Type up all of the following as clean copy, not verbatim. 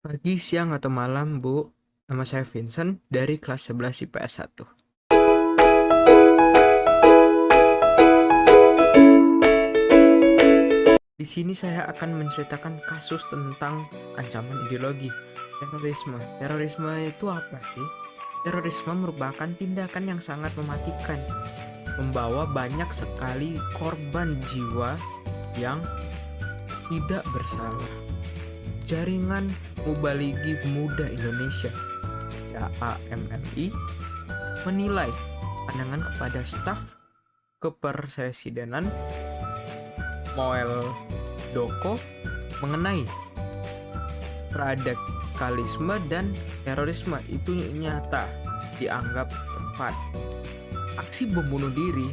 Pagi, siang, atau malam, Bu. Nama saya Vincent dari kelas 11 IPS 1. Di sini saya akan menceritakan kasus tentang ancaman ideologi terorisme. Terorisme itu apa sih? Terorisme merupakan tindakan yang sangat mematikan, membawa banyak sekali korban jiwa yang tidak bersalah. Jaringan Mubaligi Muda Indonesia (JAMMI) menilai pandangan kepada staf kepresidenan Muldoko mengenai radikalisme dan terorisme itu nyata dianggap tepat. Aksi bom bunuh diri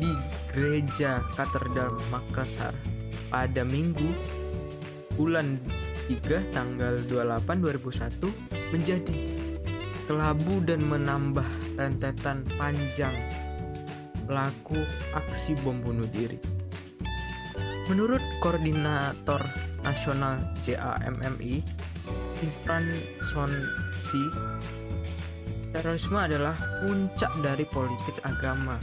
di Gereja Katedral Makassar pada Minggu bulan 3 tanggal 28 2001 menjadi kelabu dan menambah rentetan panjang pelaku aksi bom bunuh diri. Menurut Koordinator Nasional JAMMI, Ifran Sonsi, terorisme adalah puncak dari politik agama.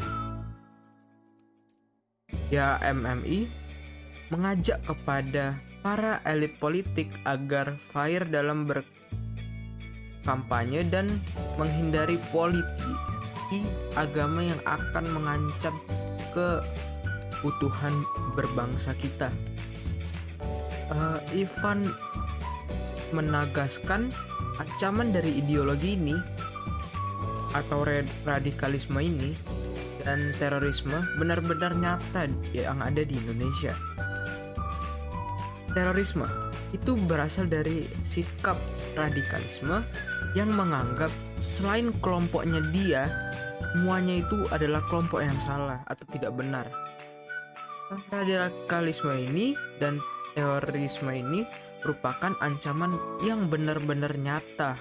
JAMMI mengajak kepada para elit politik agar fair dalam berkampanye dan menghindari politisi agama yang akan mengancam keutuhan berbangsa kita. Ivan menegaskan ancaman dari ideologi ini atau radikalisme ini dan terorisme benar-benar nyata yang ada di Indonesia. Terorisme itu berasal dari sikap radikalisme yang menganggap selain kelompoknya dia, semuanya itu adalah kelompok yang salah atau tidak benar. Radikalisme ini dan terorisme ini merupakan ancaman yang benar-benar nyata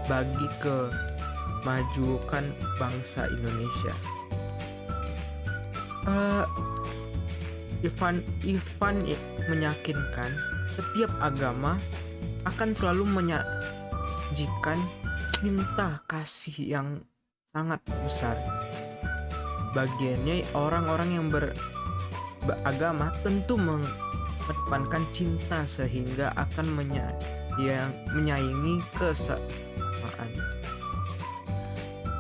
bagi kemajuan bangsa Indonesia. Ivan meyakinkan setiap agama akan selalu menyajikan cinta kasih yang sangat besar. Bagiannya orang-orang yang beragama tentu mengedepankan cinta sehingga akan menyayangi kesamaan.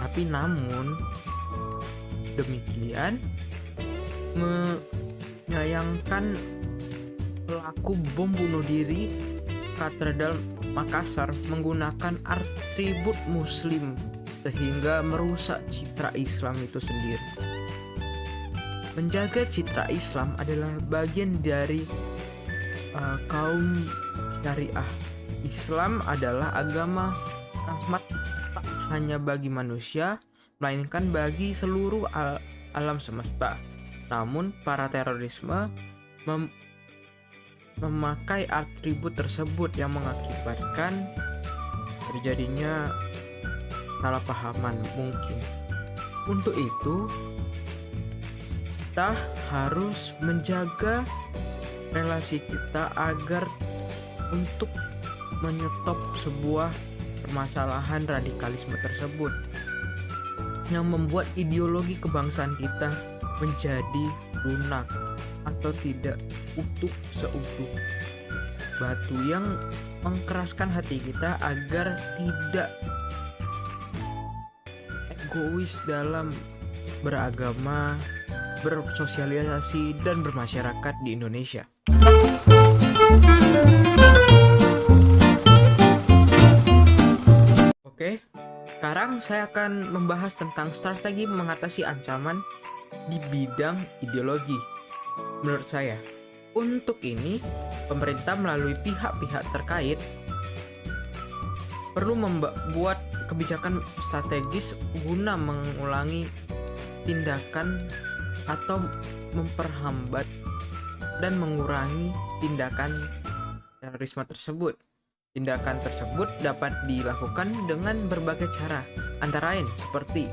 Tapi namun demikian menyayangkan pelaku bom bunuh diri Katedral Makassar menggunakan atribut muslim sehingga merusak citra Islam itu sendiri. Menjaga citra Islam adalah bagian dari kaum syariah. Islam adalah agama rahmat tak hanya bagi manusia, melainkan bagi seluruh alam semesta. Namun para terorisme memakai atribut tersebut yang mengakibatkan terjadinya salah pahaman mungkin. Untuk itu, kita harus menjaga relasi kita agar untuk menyetop sebuah permasalahan radikalisme tersebut yang membuat ideologi kebangsaan kita menjadi lunak atau tidak utuh seutuh batu yang mengkeraskan hati kita agar tidak egois dalam beragama, bersosialisasi, dan bermasyarakat di Indonesia. Oke, sekarang saya akan membahas tentang strategi mengatasi ancaman di bidang ideologi. Menurut saya, untuk ini pemerintah melalui pihak-pihak terkait perlu membuat kebijakan strategis guna mengulangi tindakan atau memperhambat dan mengurangi tindakan terorisme tersebut. Tindakan tersebut dapat dilakukan dengan berbagai cara, antara lain seperti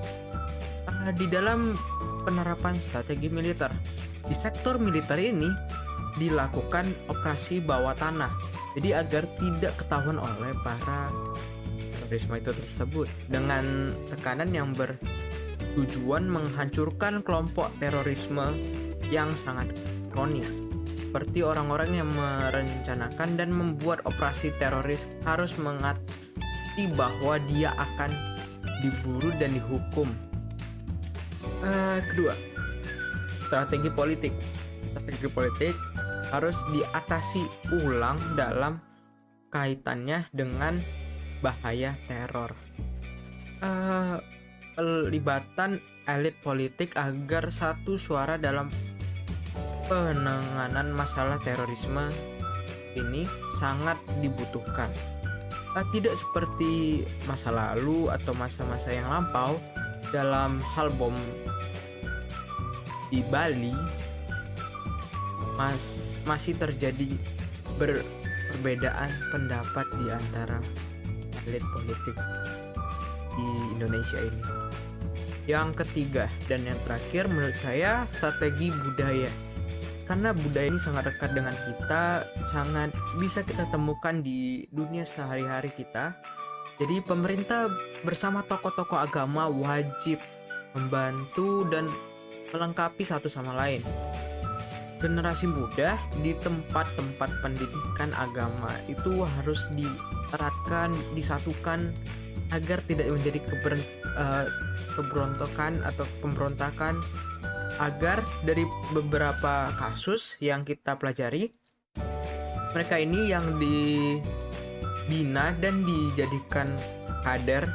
di dalam penerapan strategi militer. Di sektor militer ini dilakukan operasi bawah tanah Jadi agar tidak ketahuan oleh para terorisme itu tersebut, dengan tekanan yang bertujuan menghancurkan kelompok terorisme yang sangat kronis, seperti orang-orang yang merencanakan dan membuat operasi teroris harus mengerti bahwa dia akan diburu dan dihukum. Kedua, strategi politik. Strategi politik harus diatasi ulang dalam kaitannya dengan bahaya teror. Pelibatan elit politik agar satu suara dalam penanganan masalah terorisme ini sangat dibutuhkan. Tidak seperti masa lalu atau masa-masa yang lampau dalam hal bom di Bali, masih terjadi perbedaan pendapat di antara elit politik di Indonesia ini. Yang ketiga dan yang terakhir menurut saya, strategi budaya. Karena budaya ini sangat dekat dengan kita, sangat bisa kita temukan di dunia sehari-hari kita. Jadi pemerintah bersama tokoh-tokoh agama wajib membantu dan melengkapi satu sama lain. Generasi muda di tempat-tempat pendidikan agama itu harus dieratkan, disatukan agar tidak menjadi keberontakan atau pemberontakan, agar dari beberapa kasus yang kita pelajari, mereka ini yang dibina dan dijadikan kader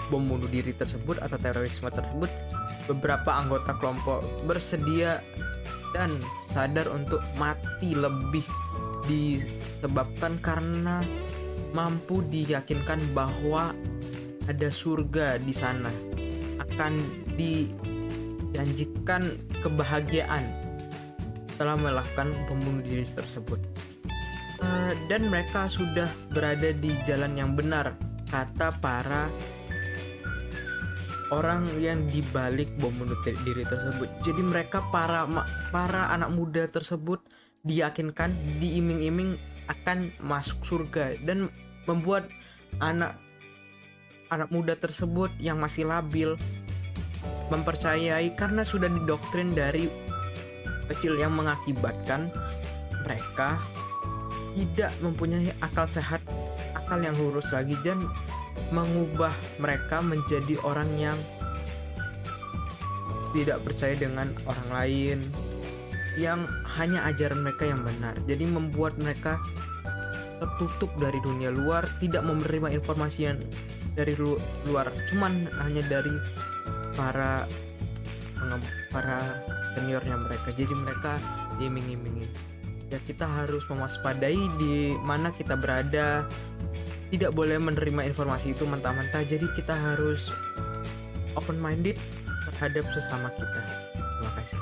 bom bunuh diri tersebut atau terorisme tersebut, beberapa anggota kelompok bersedia dan sadar untuk mati lebih disebabkan karena mampu diyakinkan bahwa ada surga di sana, akan dijanjikan kebahagiaan setelah melakukan pembunuh diri tersebut. Dan mereka sudah berada di jalan yang benar, kata para orang yang dibalik bom bunuh diri tersebut. Jadi mereka para anak muda tersebut diyakinkan, diiming-iming akan masuk surga, dan membuat anak muda tersebut yang masih labil mempercayai karena sudah didoktrin dari kecil, yang mengakibatkan mereka tidak mempunyai akal sehat, akal yang lurus lagi, dan mengubah mereka menjadi orang yang tidak percaya dengan orang lain, yang hanya ajaran mereka yang benar. Jadi membuat mereka tertutup dari dunia luar, tidak menerima informasi yang dari luar, cuman hanya dari para seniornya mereka. Jadi mereka diiming-imingi. Ya, kita harus mewaspadai di mana kita berada. Tidak boleh menerima informasi itu mentah-mentah. Jadi kita harus open minded terhadap sesama kita. Terima kasih.